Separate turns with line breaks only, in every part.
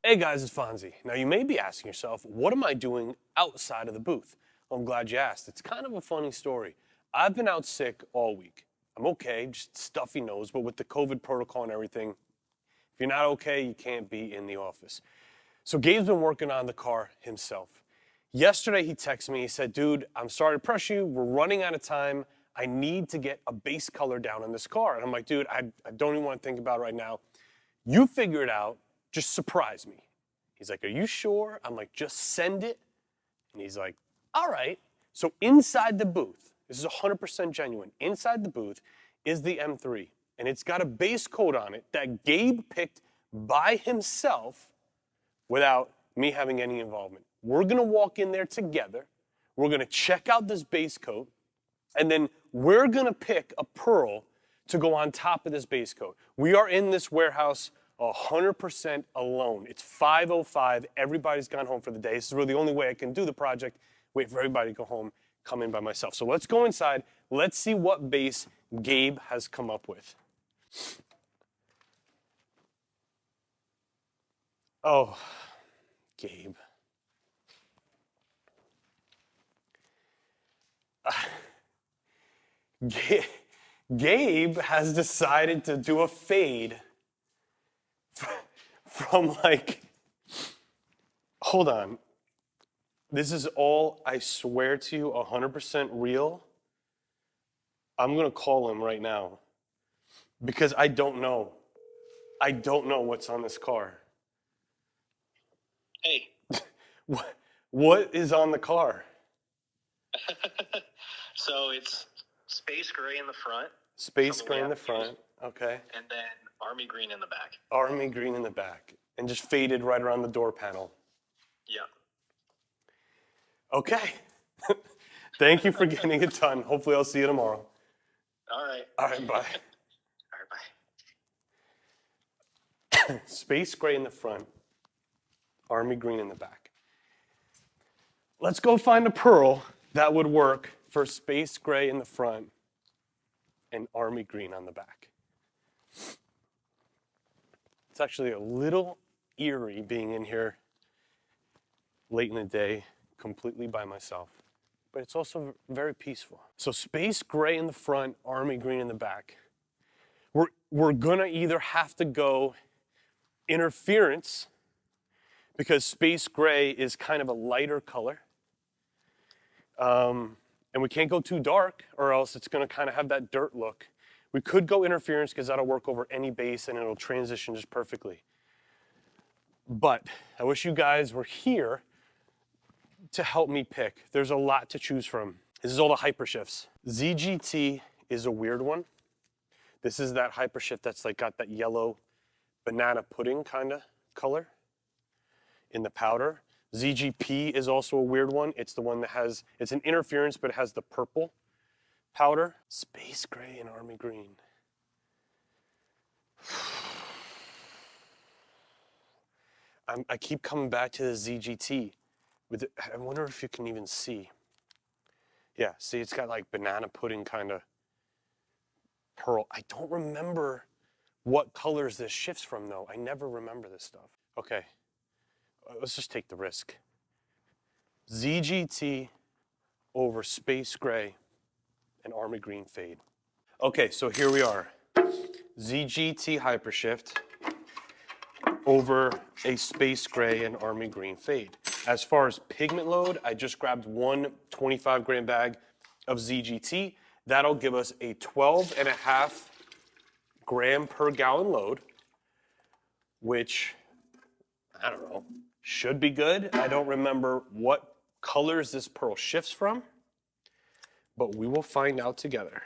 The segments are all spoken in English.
Hey guys, it's Fonzie. Now you may be asking yourself, what am I doing outside of the booth? Well, I'm glad you asked. It's kind of a funny story. I've been out sick all week. I'm okay, just stuffy nose, but with the COVID protocol and everything, if you're not okay, you can't be in the office. So Gabe's been working on the car himself. Yesterday he texted me, he said, dude, I'm sorry to press you, we're running out of time. I need to get a base color down on this car. And I'm like, dude, I don't even want to think about it right now. You figure it out. Just surprise me. He's like, are you sure? I'm like, just send it. And he's like, all right. So inside the booth, this is 100% genuine, inside the booth is the M3. And it's got a base coat on it that Gabe picked by himself without me having any involvement. We're gonna walk in there together. We're gonna check out this base coat. And then we're gonna pick a pearl to go on top of this base coat. We are in this warehouse 100% alone. It's 5:05, everybody's gone home for the day. This is really the only way I can do the project, wait for everybody to go home, come in by myself. So let's go inside, let's see what base Gabe has come up with. Oh, Gabe. Gabe has decided to do a fade from like, hold on. This is all, I swear to you, 100% real. I'm gonna call him right now because I don't know. I don't know what's on this car.
Hey.
What is on the car?
So it's space gray in the front.
Space gray in the front, okay.
And then army green in the back.
Army green in the back. And just faded right around the door panel.
Yeah.
Okay. Thank you for getting it done. Hopefully I'll see you tomorrow.
All right.
All right, bye.
All right, bye.
Space gray in the front, army green in the back. Let's go find a pearl that would work for space gray in the front and army green on the back. It's actually a little eerie being in here late in the day, completely by myself, but it's also very peaceful. So space gray in the front, army green in the back. We're gonna either have to go interference because space gray is kind of a lighter color. And we can't go too dark or else it's gonna kind of have that dirt look. We could go interference because that'll work over any base and it'll transition just perfectly. But I wish you guys were here to help me pick. There's a lot to choose from. This is all the hypershifts. ZGT is a weird one. This is that hypershift that's like got that yellow banana pudding kind of color in the powder. ZGP is also a weird one. It's the one that has, it's an interference, but it has the purple powder. Space gray and army green. I keep coming back to the ZGT. I wonder if you can even see. Yeah, see, it's got like banana pudding kind of pearl. I don't remember what colors this shifts from though. I never remember this stuff. Okay, let's just take the risk. ZGT over space gray and army green fade. Okay, so here we are. ZGT hypershift over a space gray and army green fade. As far as pigment load, I just grabbed one 25-gram bag of ZGT. That'll give us a 12.5 gram per gallon load, which, I don't know, should be good. I don't remember what colors this pearl shifts from, but we will find out together.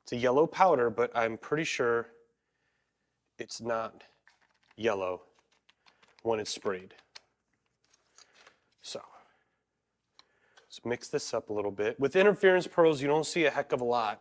It's a yellow powder, but I'm pretty sure it's not yellow when it's sprayed. So let's mix this up a little bit. With interference pearls, you don't see a heck of a lot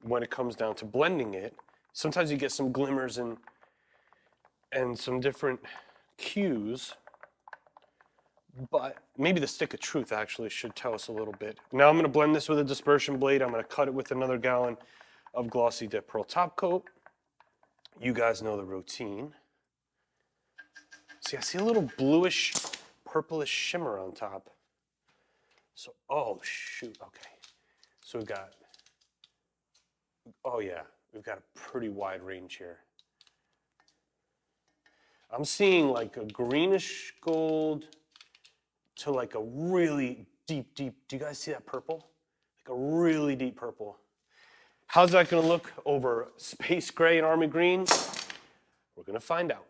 when it comes down to blending it. Sometimes you get some glimmers and some different cues, but maybe the stick of truth actually should tell us a little bit. Now I'm gonna blend this with a dispersion blade. I'm gonna cut it with another gallon of Glossy Dip Pearl Top Coat. You guys know the routine. See, I see a little bluish, purplish shimmer on top. So, oh shoot, okay. So we've got, oh yeah, we've got a pretty wide range here. I'm seeing like a greenish gold to like a really deep, do you guys see that purple? Like a really deep purple. How's that gonna look over space gray and army green? We're gonna find out.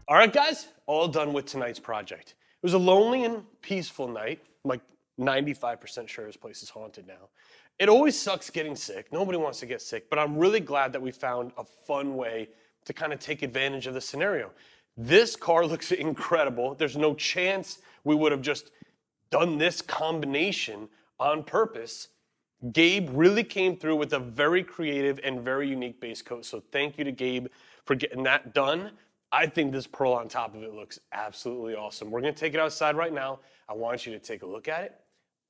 All right, guys, all done with tonight's project. It was a lonely and peaceful night. I'm like 95% sure this place is haunted now. It always sucks getting sick. Nobody wants to get sick, but I'm really glad that we found a fun way to kind of take advantage of the scenario. This car looks incredible. There's no chance we would have just done this combination on purpose. Gabe really came through with a very creative and very unique base coat. So thank you to Gabe for getting that done. I think this pearl on top of it looks absolutely awesome. We're gonna take it outside right now. I want you to take a look at it.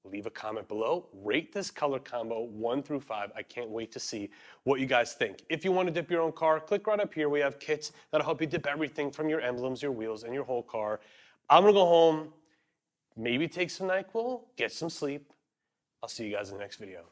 Leave a comment below. Rate this color combo 1 through 5. I can't wait to see what you guys think. If you want to dip your own car, click right up here. We have kits that'll help you dip everything from your emblems, your wheels, and your whole car. I'm gonna go home, maybe take some NyQuil, get some sleep. I'll see you guys in the next video.